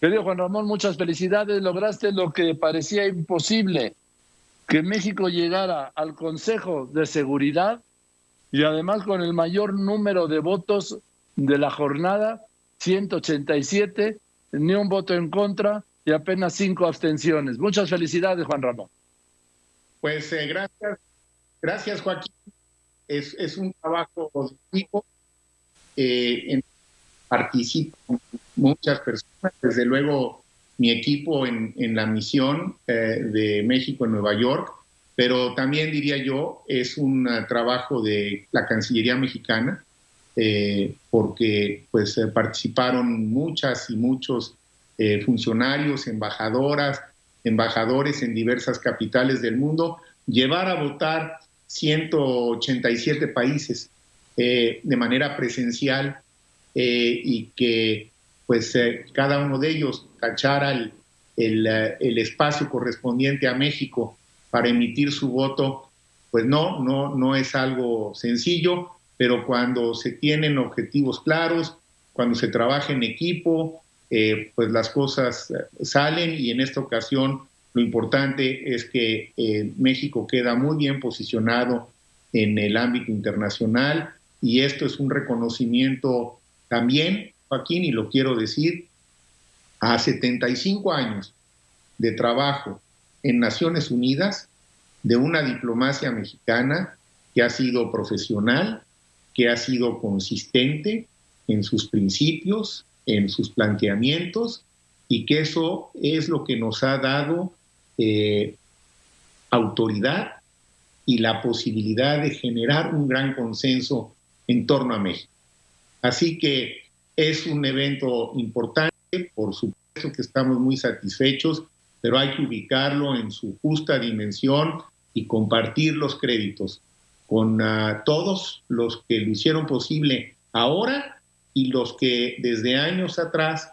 Querido Juan Ramón, muchas felicidades. Lograste lo que parecía imposible, que México llegara al Consejo de Seguridad y además con el mayor número de votos de la jornada, 187, ni un voto en contra y apenas 5 abstenciones. Muchas felicidades, Juan Ramón. Pues gracias Joaquín. Es un trabajo de equipo. Participan muchas personas, desde luego mi equipo en la misión de México en Nueva York, pero también diría yo es un trabajo de la Cancillería mexicana, porque pues participaron muchas y muchos funcionarios, embajadores en diversas capitales del mundo, llevar a votar 187 países de manera presencial, y que pues cada uno de ellos tachara el espacio correspondiente a México para emitir su voto, pues no es algo sencillo, pero cuando se tienen objetivos claros, cuando se trabaja en equipo, pues las cosas salen, y en esta ocasión lo importante es que México queda muy bien posicionado en el ámbito internacional, y esto es un reconocimiento también, Joaquín, y lo quiero decir, a 75 años de trabajo en Naciones Unidas, de una diplomacia mexicana que ha sido profesional, que ha sido consistente en sus principios, en sus planteamientos, y que eso es lo que nos ha dado autoridad y la posibilidad de generar un gran consenso en torno a México. Así que es un evento importante, por supuesto que estamos muy satisfechos, pero hay que ubicarlo en su justa dimensión y compartir los créditos con todos los que lo hicieron posible ahora y los que desde años atrás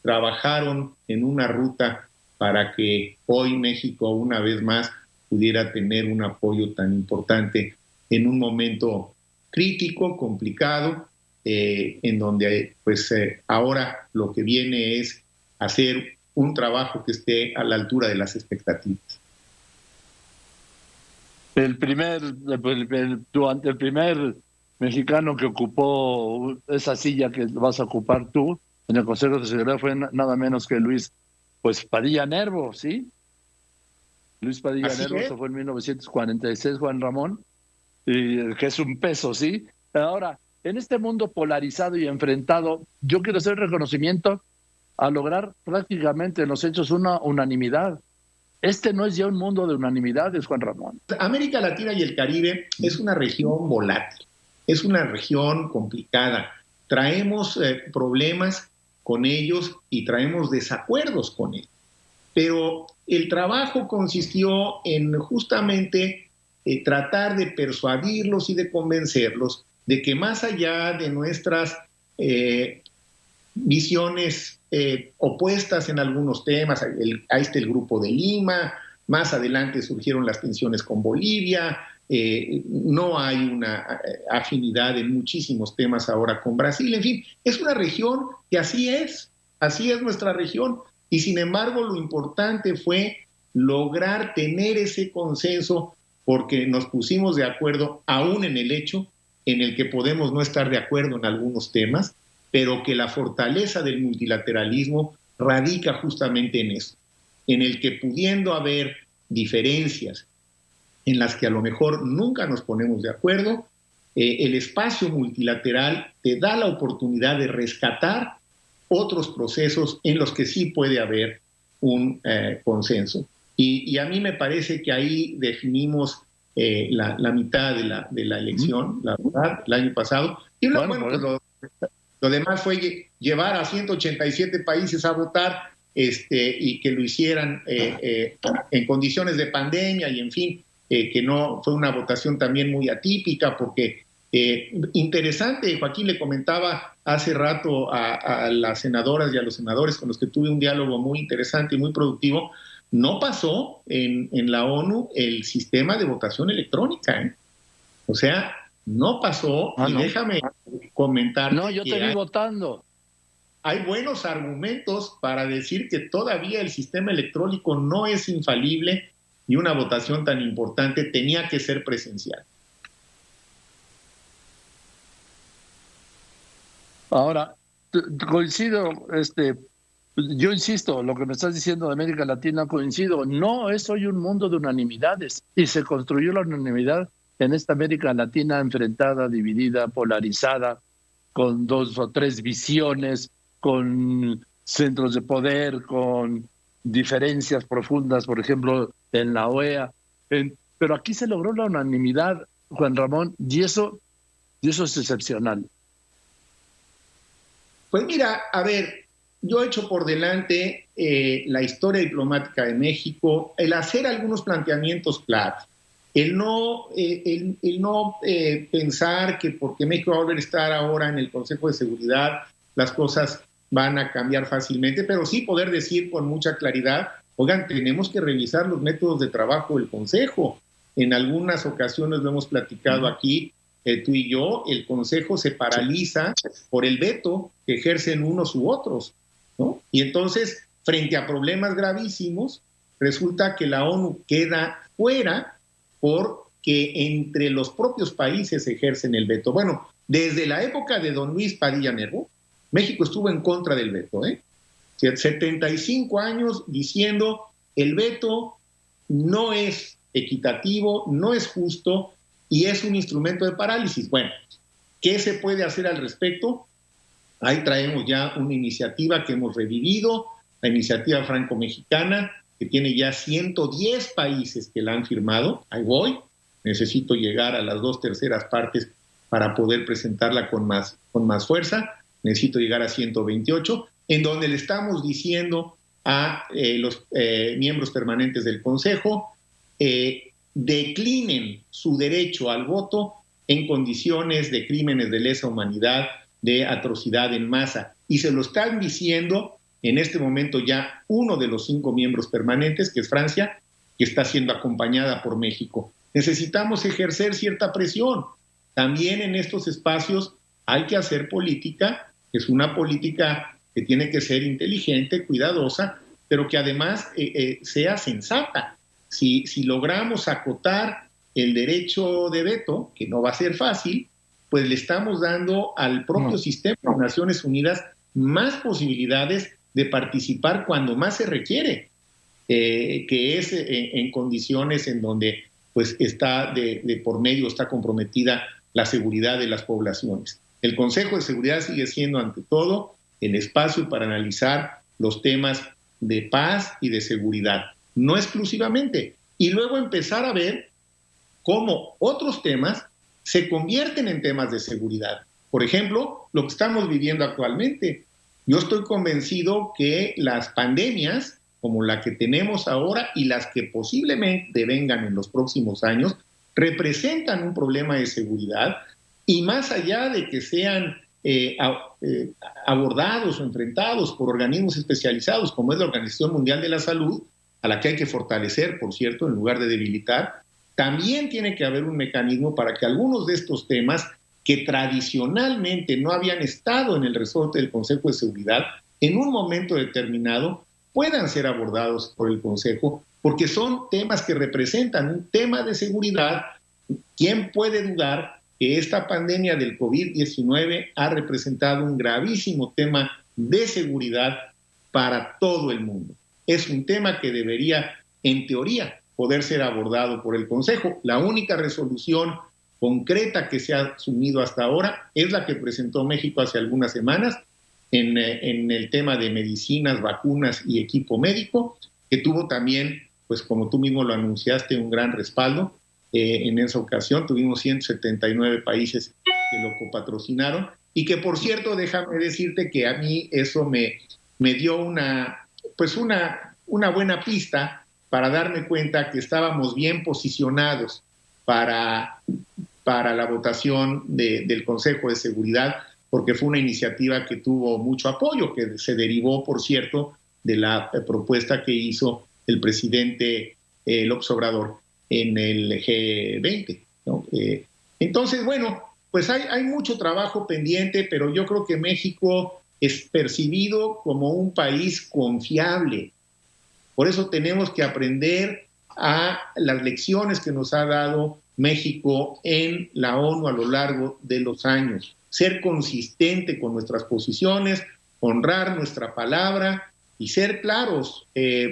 trabajaron en una ruta para que hoy México una vez más pudiera tener un apoyo tan importante en un momento crítico, complicado, en donde pues ahora lo que viene es hacer un trabajo que esté a la altura de las expectativas. El primer mexicano que ocupó esa silla que vas a ocupar tú en el Consejo de Seguridad fue nada menos que Luis Padilla Nervo, ¿sí? Luis Padilla Nervo, eso fue en 1946, Juan Ramón, y que es un peso, ¿sí? Ahora, en este mundo polarizado y enfrentado, yo quiero hacer reconocimiento a lograr prácticamente en los hechos una unanimidad. Este no es ya un mundo de unanimidades, Juan Ramón. América Latina y el Caribe es una región volátil, es una región complicada. Traemos problemas con ellos y traemos desacuerdos con ellos. Pero el trabajo consistió en justamente tratar de persuadirlos y de convencerlos de que más allá de nuestras visiones opuestas en algunos temas, ahí está el Grupo de Lima, más adelante surgieron las tensiones con Bolivia, no hay una afinidad en muchísimos temas ahora con Brasil, en fin, es una región que así es nuestra región, y sin embargo lo importante fue lograr tener ese consenso, porque nos pusimos de acuerdo aún en el hecho en el que podemos no estar de acuerdo en algunos temas, pero que la fortaleza del multilateralismo radica justamente en eso, en el que pudiendo haber diferencias en las que a lo mejor nunca nos ponemos de acuerdo, el espacio multilateral te da la oportunidad de rescatar otros procesos en los que sí puede haber un consenso. Y a mí me parece que ahí definimos la mitad de la elección, la verdad, el año pasado. Y bueno, lo demás fue llevar a 187 países a votar, y que lo hicieran en condiciones de pandemia, y en fin, que no fue una votación también muy atípica, porque interesante, Joaquín, le comentaba hace rato a las senadoras y a los senadores con los que tuve un diálogo muy interesante y muy productivo, no pasó en la ONU el sistema de votación electrónica, ¿eh? O sea, no pasó, y no. Déjame comentar. No, yo te vi votando. hay buenos argumentos para decir que todavía el sistema electrónico no es infalible y una votación tan importante tenía que ser presencial. Ahora, coincido, yo insisto, lo que me estás diciendo de América Latina, coincido, no es hoy un mundo de unanimidades y se construyó la unanimidad en esta América Latina enfrentada, dividida, polarizada, con 2 o 3 visiones, con centros de poder, con diferencias profundas, por ejemplo, en la OEA. Pero aquí se logró la unanimidad, Juan Ramón, y eso es excepcional. Pues mira, a ver, yo echo por delante la historia diplomática de México, el hacer algunos planteamientos claros, el no pensar que porque México va a volver a estar ahora en el Consejo de Seguridad, las cosas van a cambiar fácilmente, pero sí poder decir con mucha claridad, oigan, tenemos que revisar los métodos de trabajo del Consejo. En algunas ocasiones lo hemos platicado aquí, tú y yo, el Consejo se paraliza por el veto que ejercen unos u otros, ¿no? Y entonces, frente a problemas gravísimos, resulta que la ONU queda fuera porque entre los propios países ejercen el veto. Bueno, desde la época de don Luis Padilla Nervo, México estuvo en contra del veto, 75 años diciendo el veto no es equitativo, no es justo y es un instrumento de parálisis. Bueno, ¿qué se puede hacer al respecto? Ahí traemos ya una iniciativa que hemos revivido, la iniciativa franco-mexicana, que tiene ya 110 países que la han firmado. Ahí voy, necesito llegar a las 2/3 partes para poder presentarla con más fuerza. Necesito llegar a 128, en donde le estamos diciendo a los miembros permanentes del Consejo declinen su derecho al voto en condiciones de crímenes de lesa humanidad, de atrocidad en masa. Y se lo están diciendo en este momento ya uno de los 5 miembros permanentes, que es Francia, que está siendo acompañada por México. Necesitamos ejercer cierta presión. También en estos espacios hay que hacer política, es una política que tiene que ser inteligente, cuidadosa, pero que además sea sensata. Si logramos acotar el derecho de veto, que no va a ser fácil, pues le estamos dando al propio sistema de Naciones Unidas más posibilidades de participar cuando más se requiere, que es en condiciones en donde pues está de por medio, está comprometida la seguridad de las poblaciones. El Consejo de Seguridad sigue siendo ante todo el espacio para analizar los temas de paz y de seguridad, no exclusivamente, y luego empezar a ver cómo otros temas se convierten en temas de seguridad. Por ejemplo, lo que estamos viviendo actualmente. Yo estoy convencido que las pandemias, como la que tenemos ahora y las que posiblemente vengan en los próximos años, representan un problema de seguridad y más allá de que sean abordados o enfrentados por organismos especializados, como es la Organización Mundial de la Salud, a la que hay que fortalecer, por cierto, en lugar de debilitar, también tiene que haber un mecanismo para que algunos de estos temas que tradicionalmente no habían estado en el resorte del Consejo de Seguridad, en un momento determinado puedan ser abordados por el Consejo, porque son temas que representan un tema de seguridad. ¿Quién puede dudar que esta pandemia del COVID-19 ha representado un gravísimo tema de seguridad para todo el mundo? Es un tema que debería, en teoría, poder ser abordado por el Consejo. La única resolución concreta que se ha asumido hasta ahora es la que presentó México hace algunas semanas en el tema de medicinas, vacunas y equipo médico, que tuvo también, pues como tú mismo lo anunciaste, un gran respaldo. En esa ocasión tuvimos 179 países que lo copatrocinaron y que, por cierto, déjame decirte que a mí eso me dio una buena pista para darme cuenta que estábamos bien posicionados para la votación del Consejo de Seguridad, porque fue una iniciativa que tuvo mucho apoyo, que se derivó, por cierto, de la propuesta que hizo el presidente López Obrador en el G20, ¿no? Entonces, bueno, pues hay mucho trabajo pendiente, pero yo creo que México es percibido como un país confiable. Por eso tenemos que aprender a las lecciones que nos ha dado México en la ONU a lo largo de los años. Ser consistente con nuestras posiciones, honrar nuestra palabra y ser claros,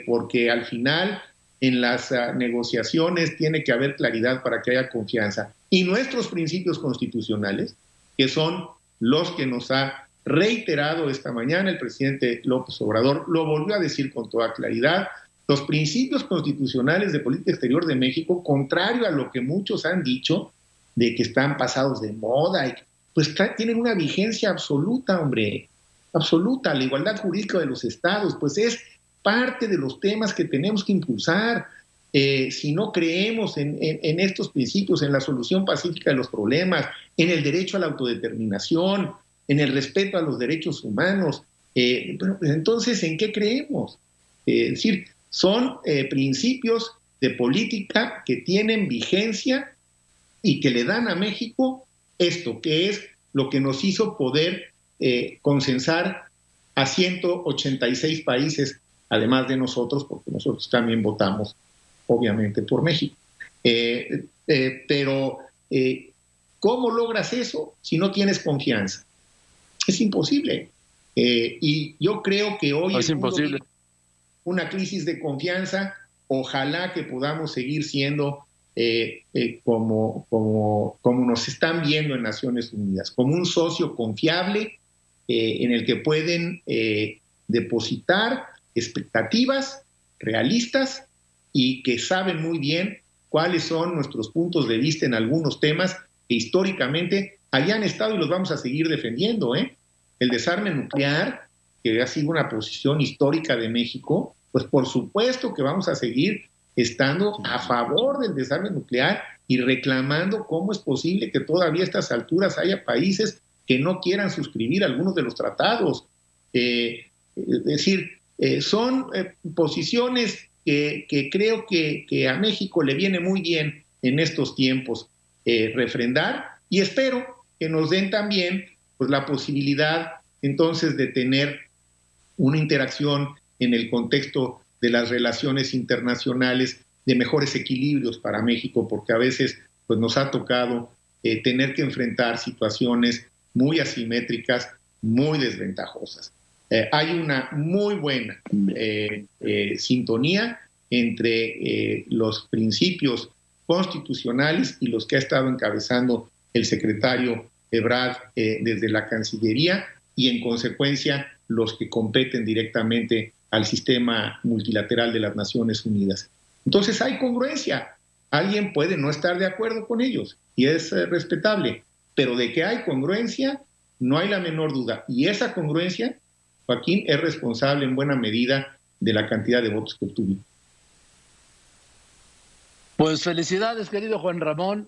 porque al final en las negociaciones tiene que haber claridad para que haya confianza. Y nuestros principios constitucionales, que son los que nos ha reiterado esta mañana el presidente López Obrador, lo volvió a decir con toda claridad, los principios constitucionales de política exterior de México, contrario a lo que muchos han dicho, de que están pasados de moda, pues tienen una vigencia absoluta, hombre, absoluta. La igualdad jurídica de los estados, pues es parte de los temas que tenemos que impulsar. Si no creemos en estos principios, en la solución pacífica de los problemas, en el derecho a la autodeterminación, en el respeto a los derechos humanos, bueno, pues entonces, ¿en qué creemos? Es decir, son principios de política que tienen vigencia y que le dan a México esto, que es lo que nos hizo poder consensar a 186 países, además de nosotros, porque nosotros también votamos, obviamente, por México. Pero, ¿cómo logras eso si no tienes confianza? Es imposible. Y yo creo que hoy es imposible. Una crisis de confianza, ojalá que podamos seguir siendo como nos están viendo en Naciones Unidas, como un socio confiable en el que pueden depositar expectativas realistas y que saben muy bien cuáles son nuestros puntos de vista en algunos temas que históricamente hayan estado y los vamos a seguir defendiendo. El desarme nuclear, que ha sido una posición histórica de México, pues por supuesto que vamos a seguir estando a favor del desarme nuclear y reclamando cómo es posible que todavía a estas alturas haya países que no quieran suscribir algunos de los tratados. Es decir, son posiciones que creo que a México le viene muy bien en estos tiempos refrendar, y espero que nos den también pues, la posibilidad entonces de tener una interacción en el contexto de las relaciones internacionales, de mejores equilibrios para México, porque a veces pues, nos ha tocado tener que enfrentar situaciones muy asimétricas, muy desventajosas. Hay una muy buena sintonía entre los principios constitucionales y los que ha estado encabezando el secretario Ebrard desde la Cancillería, y en consecuencia los que competen directamente al sistema multilateral de las Naciones Unidas. Entonces hay congruencia. Alguien puede no estar de acuerdo con ellos y es respetable, pero de que hay congruencia no hay la menor duda. Y esa congruencia, Joaquín, es responsable en buena medida de la cantidad de votos que obtuvimos. Pues felicidades, querido Juan Ramón.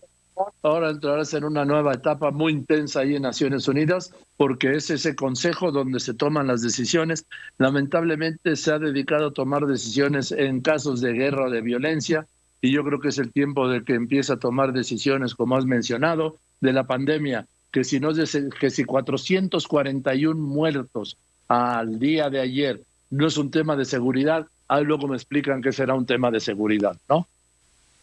Ahora entrarás en una nueva etapa muy intensa ahí en Naciones Unidas, porque es ese consejo donde se toman las decisiones. Lamentablemente se ha dedicado a tomar decisiones en casos de guerra o de violencia, y yo creo que es el tiempo de que empiece a tomar decisiones, como has mencionado, de la pandemia, que si 441 muertos al día de ayer no es un tema de seguridad, ahí luego me explican que será un tema de seguridad, ¿no?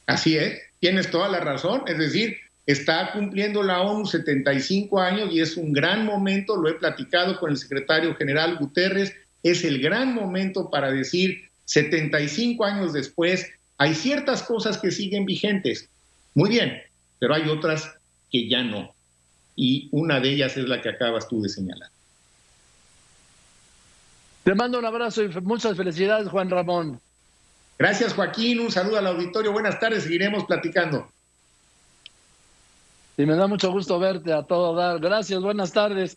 Así es, tienes toda la razón, es decir, está cumpliendo la ONU 75 años y es un gran momento, lo he platicado con el secretario general Guterres, es el gran momento para decir 75 años después, hay ciertas cosas que siguen vigentes, muy bien, pero hay otras que ya no, y una de ellas es la que acabas tú de señalar. Te mando un abrazo y muchas felicidades, Juan Ramón. Gracias, Joaquín. Un saludo al auditorio. Buenas tardes. Seguiremos platicando. Y me da mucho gusto verte a todo dar. Gracias. Buenas tardes.